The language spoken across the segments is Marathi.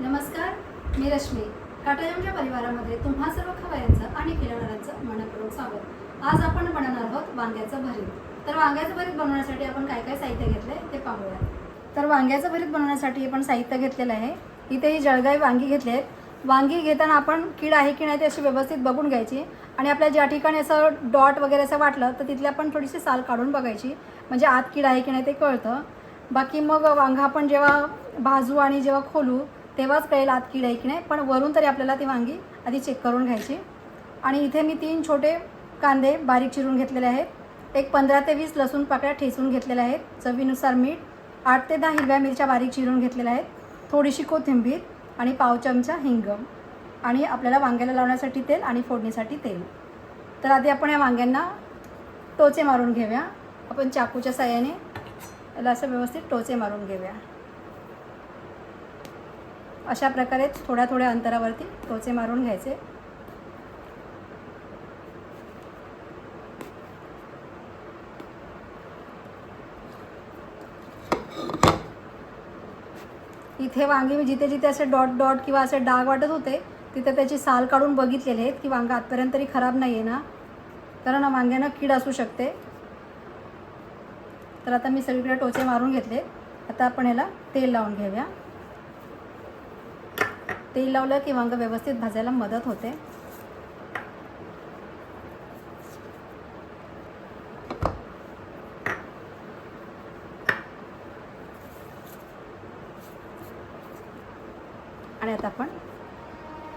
नमस्कार, मी रश्मी. काटाजामच्या परिवारामध्ये तुम्हा सर्व खवय्यांचं आणि खिलवणाऱ्यांचं मनपूर्वक स्वागत. आज आपण बनवणार आहोत वांग्याचं भरीत. तर वांग्याचं भरीत बनवण्यासाठी आपण काय काय साहित्य घेतले ते पाहूया. तर वांग्याचं भरीत बनवण्यासाठी आपण साहित्य घेतलेलं आहे. इथे ही जळगाई वांगी घेतली आहेत. वांगी घेताना आपण कीड आहे की नाही ते अशी व्यवस्थित बघून घ्यायची आणि आपल्या ज्या ठिकाणी असं डॉट वगैरे असं वाटलं तर तिथले आपण थोडीशी साल काढून बघायची, म्हणजे आत कीड आहे की नाही ते कळतं. बाकी मग वांगा आपण जेव्हा भाजू आणि जेव्हा खोलू तेव्हाच कळेल आत कीड आहे की नाही, पण वरून तरी आपल्याला ती वांगी आधी चेक करून घ्यायची. आणि इथे मी 3 छोटे कांदे बारीक चिरून घेतलेले आहेत. एक 15 ते 20 लसूण पाकळ्या ठेचून घेतलेल्या आहेत. चवीनुसार मीठ, 8 ते 10 हिरव्या मिरच्या बारीक चिरून घेतलेल्या आहेत. थोडीशी कोथिंबीर आणि पाव चमचा हिंग आणि आपल्याला वांग्याला लावण्यासाठी तेल आणि फोडणीसाठी तेल. तर आधी आपण या वांग्यांना टोचे मारून घेऊया. आपण चाकूच्या साहाय्याने याला असं व्यवस्थित टोचे मारून घेऊया. अशा प्रकारे थोड्या थोड्या अंतरावरती टोचे मारून घ्यायचे. इथे वांगी मी जिथे जिथे असे डॉट डॉट किंवा असे डाग वाटत होते तिथे त्याची साल काढून बघितलेले आहेत की वांगा आजपर्यंत तरी खराब नाही आहे ना, कारण वांग्यांना कीड असू शकते. तर आता मी सगळीकडे टोचे मारून घेतले. आता आपण याला तेल लावून घेऊया. तेल लावलं की वांगं व्यवस्थित भाजायला मदत होते. आणि आता आपण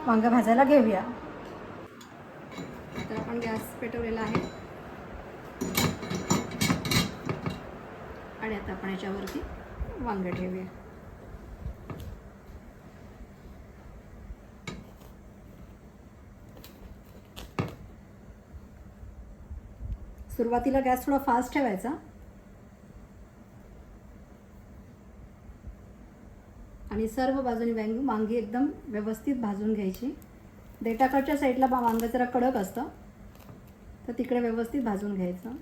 वांगं भाजायला घेऊया. तर आपण गॅस पेटवलेला आहे आणि आता आपण याच्यावरती वांगं ठेवूया. सुरुवातीला गॅस थोडा फास्ट ठेवायचा आणि सर्व बाजूने वांगी एकदम व्यवस्थित भाजून घ्यायची. देठाकडच्या साईडला वांगं जरा कडक असतं तर तिकडे व्यवस्थित भाजून घ्यायचं.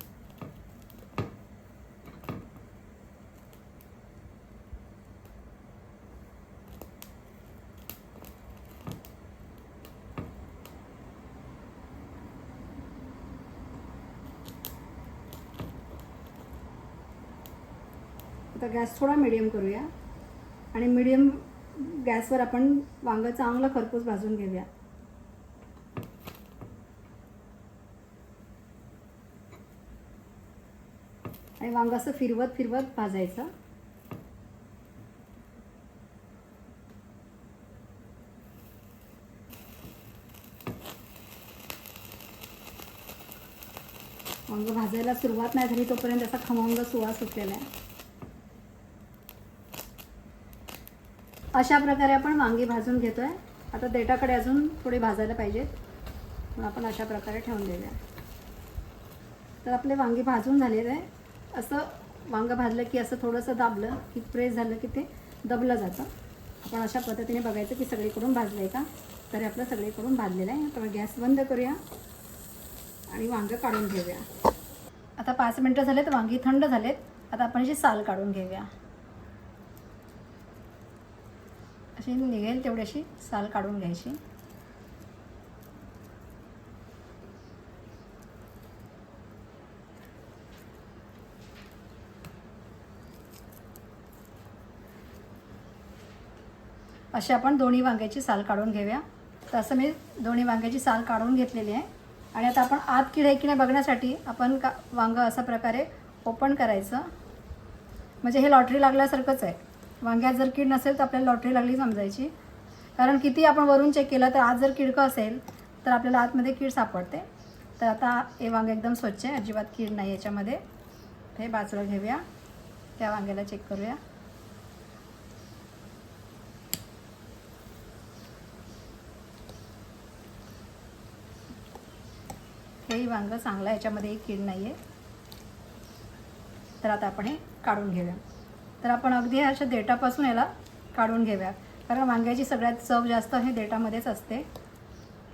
आता गॅस थोडा मिडियम करूया आणि मिडियम गॅसवर आपण वांगं चांगलं खरपूस भाजून घेऊया. आणि वांगं असं फिरवत फिरवत भाजायचं. वांगं भाजायला सुरुवात नाही झाली तोपर्यंत असा खमंग सुवास सुटलेला आहे. अशा प्रकारे आपण वांगी भाजून घेतोय. आता देठाकडे अजून थोडी भाजायला पाहिजेत म्हणून आपण अशा प्रकारे ठेवून देऊया. तर आपले वांगी भाजून झालेलं आहे. असं वांगं भाजलं की असं थोडंसं दाबलं की प्रेस झालं की ते दबलं जातं. आपण अशा पद्धतीने बघायचं की सगळीकडून भाजलं आहे का. तर आपलं सगळीकडून भाजलेलं आहे. तर गॅस बंद करूया आणि वांगं काढून घेऊया. आता 5 मिनटं झालेत, वांगी थंड झालेत. आता आपण याची साल काढून घेऊया. अशी निघेल तेवढी अशी साल काढून घ्यायची. अशी आपण दोन्ही वांग्याची साल काढून घेऊया. तर असं मी दोन्ही वांग्याची साल काढून घेतलेली आहे. आणि आता आपण आत कीड आहे की नाही बघण्यासाठी आपण वांगं अशा प्रकारे ओपन करायचं. म्हणजे हे लॉटरी लागल्यासारखंच आहे. वांग्यात जर कीड नसेल तर आपल्याला लॉटरी लागली समजायची, कारण किती आपण वरून चेक केलं तर आत जर किडकं असेल तर आपल्याला आतमध्ये कीड सापडते. तर आता हे वांगं एकदम स्वच्छ आहे, अजिबात कीड नाही याच्यामध्ये. हे बाजूला घेऊया. त्या वांग्याला चेक करूया. हेही वांगं चांगलं आहे, याच्यामध्ये कीड नाही आहे. तर आता आपण हे काढून घेऊया. तर आपण अगदी अशा देठापासून याला काढून घेऊया, कारण वांग्याची सगळ्यात चव जास्त हे देठामध्येच असते.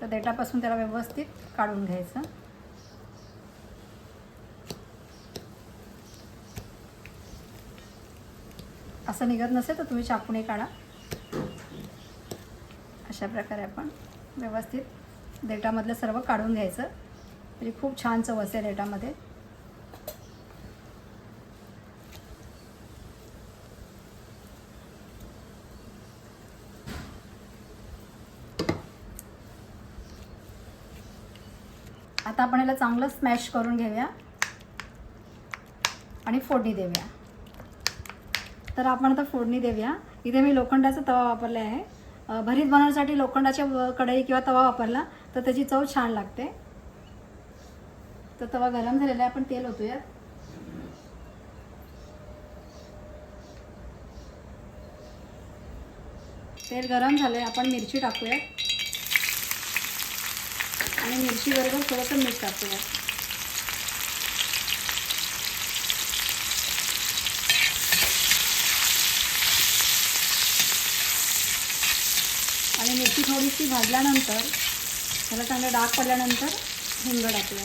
तर देठापासून त्याला व्यवस्थित काढून घ्यायचं. असं निघत नसेल तर तुम्ही चाकूने काढा. अशा प्रकारे आपण व्यवस्थित देठामधलं सर्व काढून घ्यायचं, म्हणजे खूप छान चव असेल देठामध्ये. आता आपण याला चांगलं स्मॅश करून घेऊया आणि फोडणी देऊया. तर आपण आता फोडणी देऊया. इथे मी लोखंडाचा तवा वापरला आहे. भरीत बनवण्यासाठी लोखंडाच्या कढई किंवा तवा वापरला तर त्याची चव छान लागते. तर तवा गरम झालेला आहे, आपण तेल ओतूया. तेल गरम झाले, आपण मिरची टाकूया आणि मिरची बरोबर थोडंसं मीठ टाकूया. आणि मिरची थोडीशी भाजल्यानंतर त्याला चांगला डाग पडल्यानंतर हिंग टाकूया.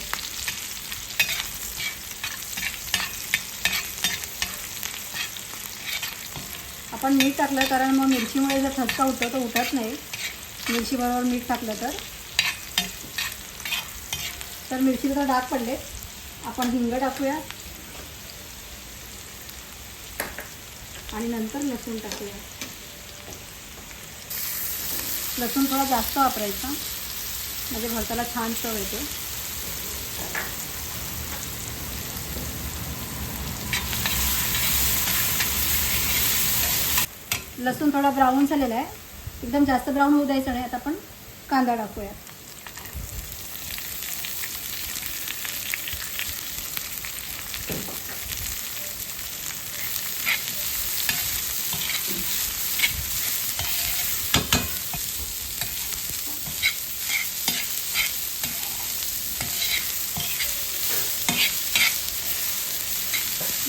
आपण मीठ टाकलं कारण मग मिरचीमुळे जर ठसका उठतो तो उठत नाही. मिरची बरोबर मीठ टाकलं तर मिरचीला तर डाग पडले. आपण हिंग टाकूया आणि नंतर लसूण टाकूया. लसूण थोडा जास्त वापरायचा म्हणजे भरताला छान चव येते. लसूण थोडा ब्राऊन झालेला आहे, एकदम जास्त ब्राऊन होऊ द्यायचं नाही. आता आपण कांदा टाकूया.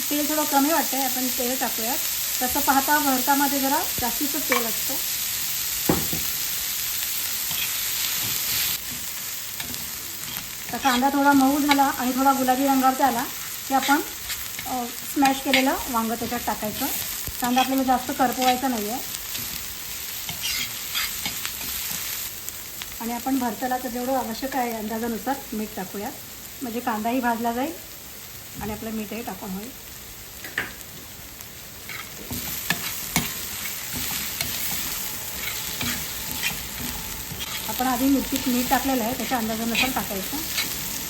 तेल थोडं कमी वाटतं आहे, आपण तेल टाकूयात. तसं पाहता भरतामध्ये जरा जास्तीचं तेल असतं. तर कांदा थोडा मऊ झाला आणि थोडा गुलाबी रंगावरचा आला की आपण स्मॅश केलेलं वांगं त्याच्यात टाकायचं. कांदा आपल्याला जास्त करपवायचा नाही आहे. आणि आपण भरताला तर जेवढं आवश्यक आहे अंदाजानुसार मीठ टाकूयात, म्हणजे कांदाही भाजला जाईल आणि आपलं मीठही टाकून होईल. आपण आधी मिरचीत मीठ टाकलेलं आहे, त्याच्या अंदाजानुसार टाकायचं.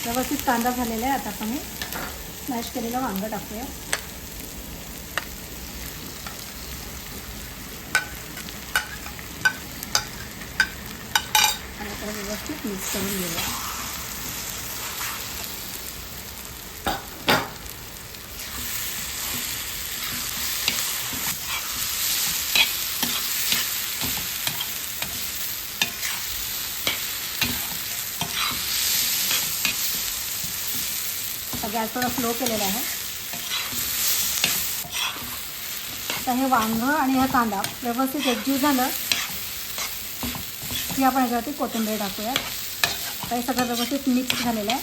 व्यवस्थित कांदा झालेला आहे. आता आपण हे स्मॅश केलेलं वांगं टाकूया. आणि आता व्यवस्थित मिक्स करून घेऊया. गॅस थोडा स्लो केलेला आहे. तर हे वांगं आणि हा कांदा व्यवस्थित एकजीव झालं की आपण याच्यावरती कोथिंबीर टाकूयात. तर हे सगळं व्यवस्थित मिक्स झालेलं आहे.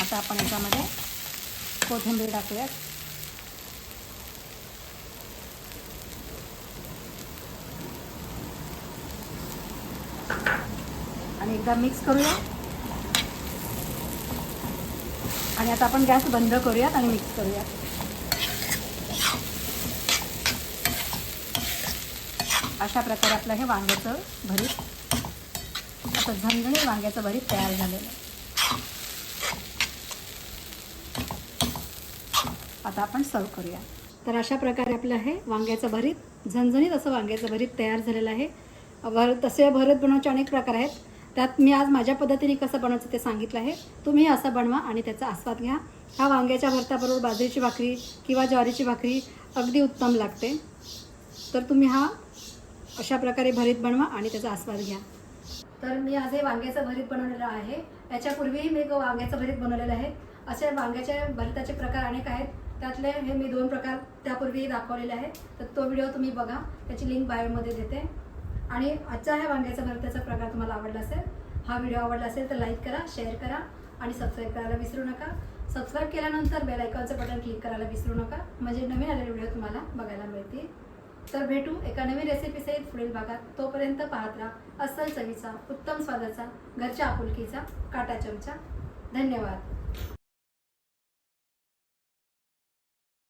आता आपण याच्यामध्ये कोथिंबीर टाकूयात. आणि एकदा मिक्स करूया. आणि आता आपण गॅस बंद करूयात आणि मिक्स करूयात. अशा प्रकारे आपलं हे वांग्याचं भरीत, असं झणझणीत वांग्याचं भरीत तयार झालेलं आहे. आता आपण सर्व करूया. तर अशा प्रकारे आपलं हे वांग्याचं भरीत, झणझणीत असं वांग्याचं भरीत तयार झालेलं आहे. तसे भरीत बनवण्याचे अनेक प्रकार आहेत. त्यात मी आज माझ्या पद्धतीने कसं बनवायचं ते सांगितलं आहे. तुम्ही असं बनवा आणि त्याचा आस्वाद घ्या. हा वांग्याच्या भरताबरोबर बाजरीची भाकरी किंवा ज्वारीची भाकरी अगदी उत्तम लागते. तर तुम्ही हा अशा प्रकारे भरीत बनवा आणि त्याचा आस्वाद घ्या. तर मी आज हे वांग्याचं भरीत बनवलेलं आहे. याच्यापूर्वीही मी वांग्याचं भरीत बनवलेलं आहे. असे वांग्याच्या भरीताचे प्रकार अनेक आहेत. त्यातले हे मी 2 प्रकार त्यापूर्वी दाखवलेले आहेत. तर तो व्हिडिओ तुम्ही बघा, त्याची लिंक बायोमध्ये देते. आणि आजचा हा वांग्याचा भरताचा प्रकार तुम्हाला आवडला असेल, हा व्हिडिओ आवडला असेल तर लाईक करा, शेअर करा आणि सबस्क्राईब करायला विसरू नका. सबस्क्राईब केल्यानंतर बेल आयकॉनचं बटन क्लिक करायला विसरू नका, म्हणजे नवीन आलेले व्हिडिओ तुम्हाला बघायला मिळतील. तर भेटू एका नवीन रेसिपी सहित पुढील भागात. तोपर्यंत पाहत राहा अस्सल चवीचा, उत्तम स्वादाचा, घरच्या आपुलकीचा काटा चमचा. धन्यवाद.